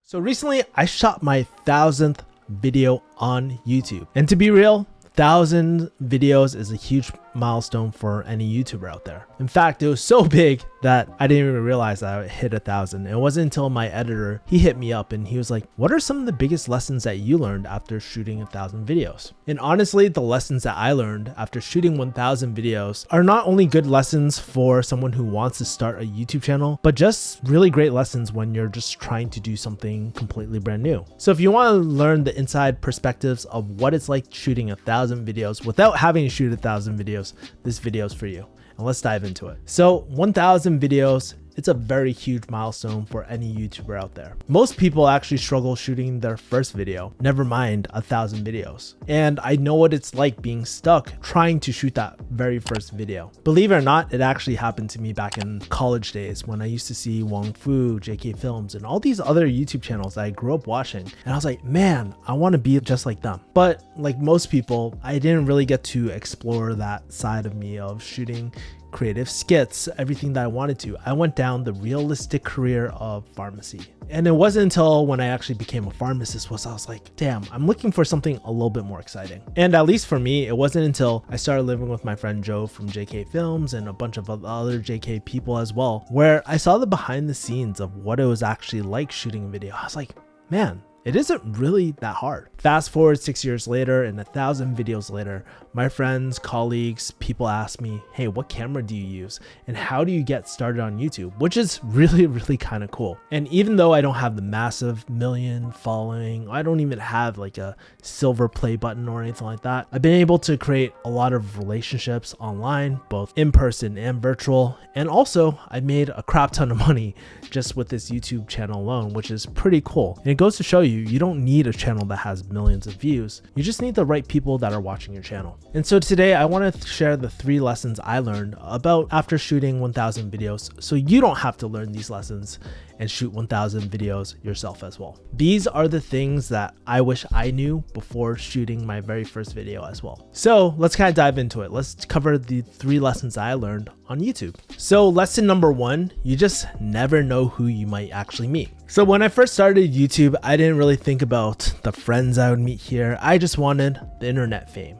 So recently I shot my 1,000th video on YouTube. And to be real, 1,000 videos is a huge milestone for any YouTuber out there. In fact, it was so big that I didn't even realize that I hit 1,000. It wasn't until my editor, he hit me up and he was like, what are some of the biggest lessons that you learned after shooting 1,000 videos? And honestly, the lessons that I learned after shooting 1,000 videos are not only good lessons for someone who wants to start a YouTube channel, but just really great lessons when you're just trying to do something completely brand new. So if you want to learn the inside perspectives of what it's like shooting 1,000 videos without having to shoot 1,000 videos, this video is for you. And let's dive into it. So 1,000 videos, it's a very huge milestone for any YouTuber out there. Most people actually struggle shooting their first video, never mind 1,000 videos. And I know what it's like being stuck trying to shoot that very first video. Believe it or not, it actually happened to me back in college days when I used to see Wong Fu, JK Films, and all these other YouTube channels that I grew up watching. And I was like, man, I want to be just like them. But like most people, I didn't really get to explore that side of me of shooting creative skits, everything that I wanted to. I went down the realistic career of pharmacy. And it wasn't until when I actually became a pharmacist I was like, damn, I'm looking for something a little bit more exciting. And at least for me, it wasn't until I started living with my friend Joe from JK Films and a bunch of other JK people as well, where I saw the behind the scenes of what it was actually like shooting a video. I was like, man, it isn't really that hard. Fast forward 6 years later and 1,000 videos later, my friends, colleagues, people ask me, hey, what camera do you use? And how do you get started on YouTube? Which is really kind of cool. And even though I don't have the massive million following, I don't even have like a silver play button or anything like that, I've been able to create a lot of relationships online, both in person and virtual. And also I made a crap ton of money just with this YouTube channel alone, which is pretty cool. And it goes to show you, you don't need a channel that has millions of views. You just need the right people that are watching your channel. And so today I want to share the 3 lessons I learned about after shooting 1,000 videos, so you don't have to learn these lessons and shoot 1,000 videos yourself as well. These are the things that I wish I knew before shooting my very first video as well. So let's kind of dive into it. Let's cover the 3 lessons I learned on YouTube. So lesson number 1, you just never know who you might actually meet. So when I first started YouTube, I didn't really think about the friends I would meet here. I just wanted the internet fame.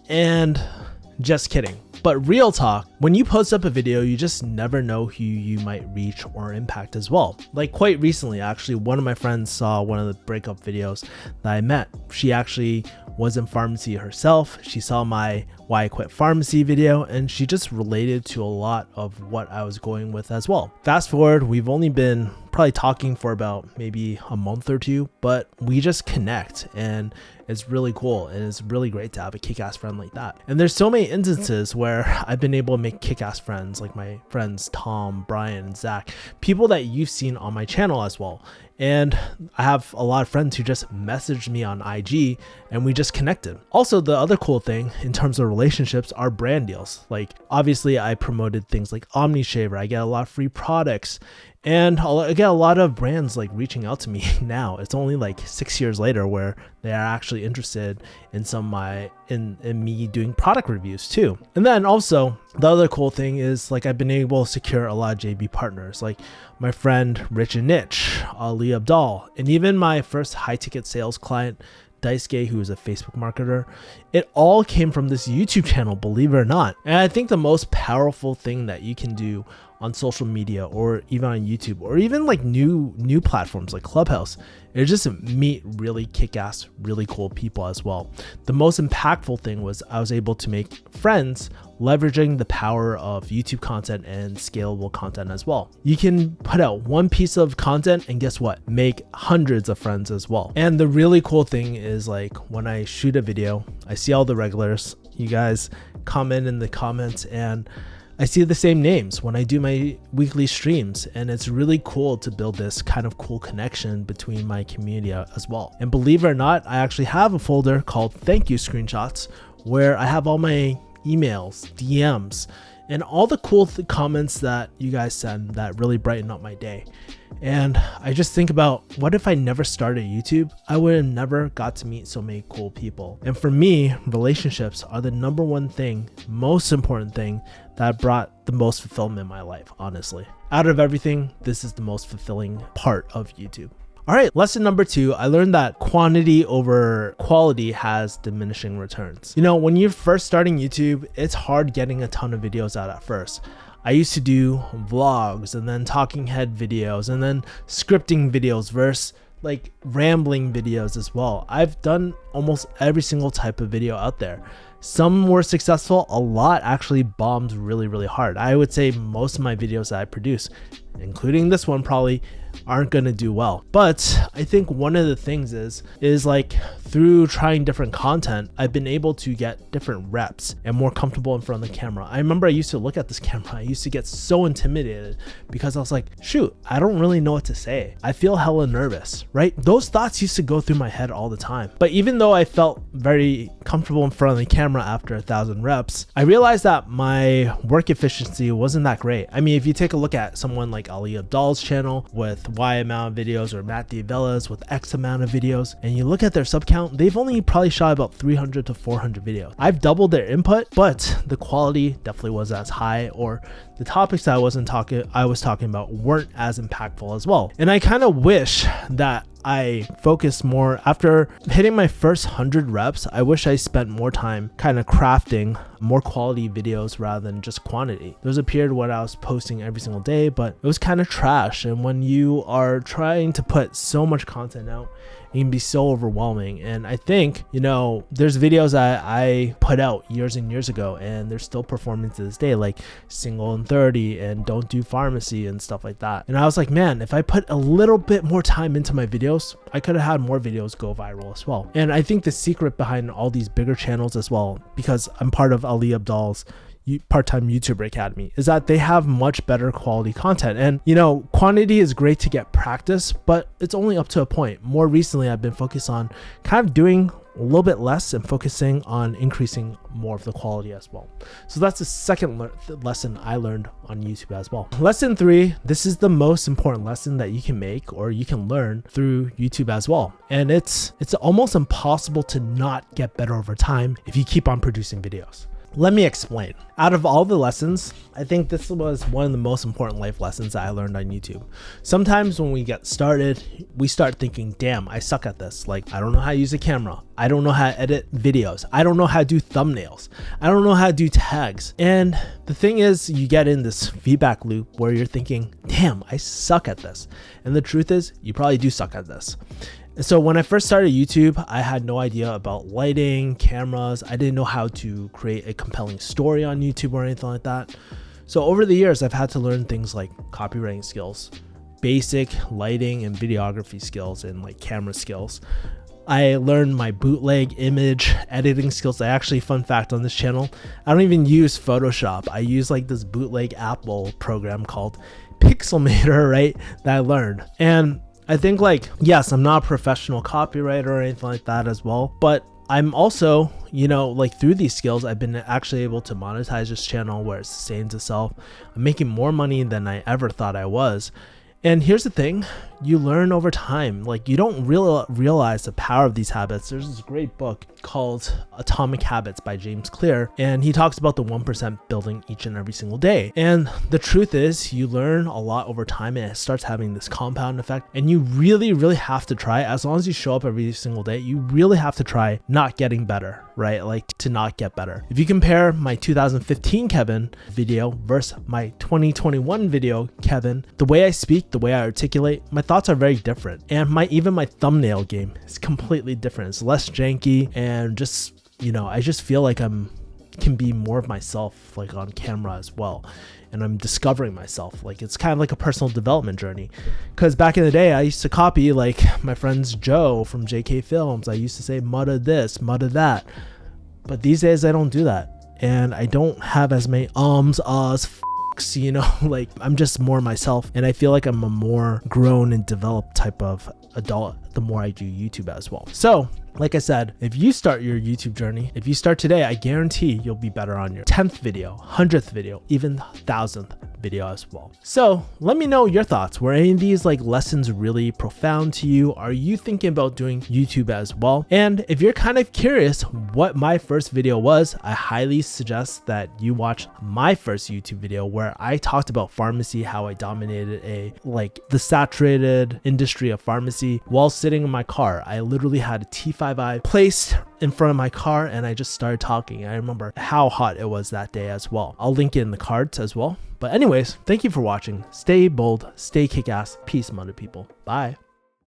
And just kidding. But real talk, when you post up a video, you just never know who you might reach or impact as well. Like quite recently, actually, one of my friends saw one of the breakup videos that I met. She actually was in pharmacy herself. She saw my Why I Quit Pharmacy video and she just related to a lot of what I was going with as well. Fast forward, we've only been probably talking for about maybe a month or 2, but we just connect and it's really cool and it's really great to have a kick-ass friend like that. And there's so many instances where I've been able to make kick-ass friends, like my friends Tom, Brian, and Zach, people that you've seen on my channel as well. And I have a lot of friends who just messaged me on IG and we just connected. Also, the other cool thing in terms of relationships are brand deals. Like obviously I promoted things like Omni Shaver. I get a lot of free products and I get a lot of brands like reaching out to me now. It's only like 6 years later where they are actually interested in some of my, in me doing product reviews too. And then also the other cool thing is like I've been able to secure a lot of JB partners, like my friend Rich and Niche, Ali Abdal, and even my first high ticket sales client, Daisuke, who is a Facebook marketer. It all came from this YouTube channel, believe it or not. And I think the most powerful thing that you can do on social media or even on YouTube or even like new platforms like Clubhouse is just meet really kick-ass, really cool people as well. The most impactful thing was I was able to make friends leveraging the power of YouTube content and scalable content as well. You can put out one piece of content and guess what? Make hundreds of friends as well. And the really cool thing is like when I shoot a video, I see all the regulars, you guys comment in the comments and I see the same names when I do my weekly streams, and it's really cool to build this kind of cool connection between my community as well. And believe it or not, I actually have a folder called thank you screenshots where I have all my emails, DMs, and all the cool comments that you guys send that really brighten up my day. And I just think about what if I never started YouTube? I would have never got to meet so many cool people. And for me, relationships are the number one thing, most important thing that brought the most fulfillment in my life, honestly. Out of everything, this is the most fulfilling part of YouTube. All right, lesson number 2, I learned that quantity over quality has diminishing returns. You know, when you're first starting YouTube, it's hard getting a ton of videos out at first. I used to do vlogs and then talking head videos and then scripting videos versus like rambling videos as well. I've done almost every single type of video out there. Some were successful, a lot actually bombed really hard. I would say most of my videos that I produce, including this one, probably aren't gonna do well. But I think one of the things is like through trying different content, I've been able to get different reps and more comfortable in front of the camera. I remember I used to look at this camera, I used to get so intimidated because I was like, shoot, I don't really know what to say. I feel hella nervous, right? Those thoughts used to go through my head all the time. But even though I felt very comfortable in front of the camera after 1,000 reps, I realized that my work efficiency wasn't that great. I mean, if you take a look at someone like Ali Abdaal's channel with Y amount of videos, or Matt D'Avella's with X amount of videos, and you look at their sub count, they've only probably shot about 300 to 400 videos. I've doubled their input, but the quality definitely wasn't as high, or the topics that I was talking about weren't as impactful as well. And I kind of wish that I focused more after hitting my first 100 reps. I wish I spent more time kind of crafting more quality videos rather than just quantity. There was a period when I was posting every single day, but it was kind of trash. And when you are trying to put so much content out, it can be so overwhelming. And I think, you know, there's videos that I put out years and years ago and they're still performing to this day, like Single and 30 and Don't Do Pharmacy and stuff like that. And I was like, man, if I put a little bit more time into my videos, I could have had more videos go viral as well. And I think the secret behind all these bigger channels as well, because I'm part of Ali Abdaal's part-time YouTuber Academy, is that they have much better quality content. And you know, quantity is great to get practice, but it's only up to a point. More recently, I've been focused on kind of doing a little bit less and focusing on increasing more of the quality as well. So that's the second lesson I learned on YouTube as well. Lesson 3, this is the most important lesson that you can make or you can learn through YouTube as well. And it's almost impossible to not get better over time if you keep on producing videos. Let me explain. Out of all the lessons, I think this was one of the most important life lessons that I learned on YouTube. Sometimes when we get started, we start thinking, damn, I suck at this. Like, I don't know how to use a camera. I don't know how to edit videos. I don't know how to do thumbnails. I don't know how to do tags. And the thing is, you get in this feedback loop where you're thinking, damn, I suck at this. And the truth is, you probably do suck at this. So when I first started YouTube, I had no idea about lighting, cameras. I didn't know how to create a compelling story on YouTube or anything like that. So over the years, I've had to learn things like copywriting skills, basic lighting and videography skills, and like camera skills. I learned my bootleg image editing skills. Actually, fun fact on this channel, I don't even use Photoshop. I use like this bootleg Apple program called Pixelmator, right? That I learned. And I think, like, yes, I'm not a professional copywriter or anything like that as well, but I'm also, you know, like through these skills, I've been actually able to monetize this channel where it sustains itself. I'm making more money than I ever thought I was. And here's the thing, you learn over time. Like, you don't realize the power of these habits. There's this great book called Atomic Habits by James Clear, and he talks about the 1% building each and every single day. And the truth is, you learn a lot over time and it starts having this compound effect. And you really have to try, as long as you show up every single day, you really have to try not getting better, right? Like, to not get better. If you compare my 2015 Kevin video versus my 2021 video Kevin, the way I speak, the way I articulate, my thoughts are very different. And even my thumbnail game is completely different. It's less janky, and just, you know, I just feel like can be more of myself, like on camera as well. And I'm discovering myself. Like, it's kind of like a personal development journey. Because back in the day, I used to copy like my friend's Joe from JK Films. I used to say mudda this, mudda that. But these days I don't do that. And I don't have as many you know, like, I'm just more myself, and I feel like I'm a more grown and developed type of adult the more I do YouTube as well. So like I said, if you start your YouTube journey, if you start today, I guarantee you'll be better on your 10th video, 100th video, even 1000th video. video as well. So let me know your thoughts. Were any of these like lessons really profound to you? Are you thinking about doing YouTube as well? And if you're kind of curious what my first video was, I highly suggest that you watch my first YouTube video where I talked about pharmacy, how I dominated the saturated industry of pharmacy while sitting in my car. I literally had a T5i placed in front of my car and I just started talking. I remember how hot it was that day as well. I'll link it in the cards as well. But anyways, thank you for watching. Stay bold, stay kick-ass. Peace, mother people. Bye.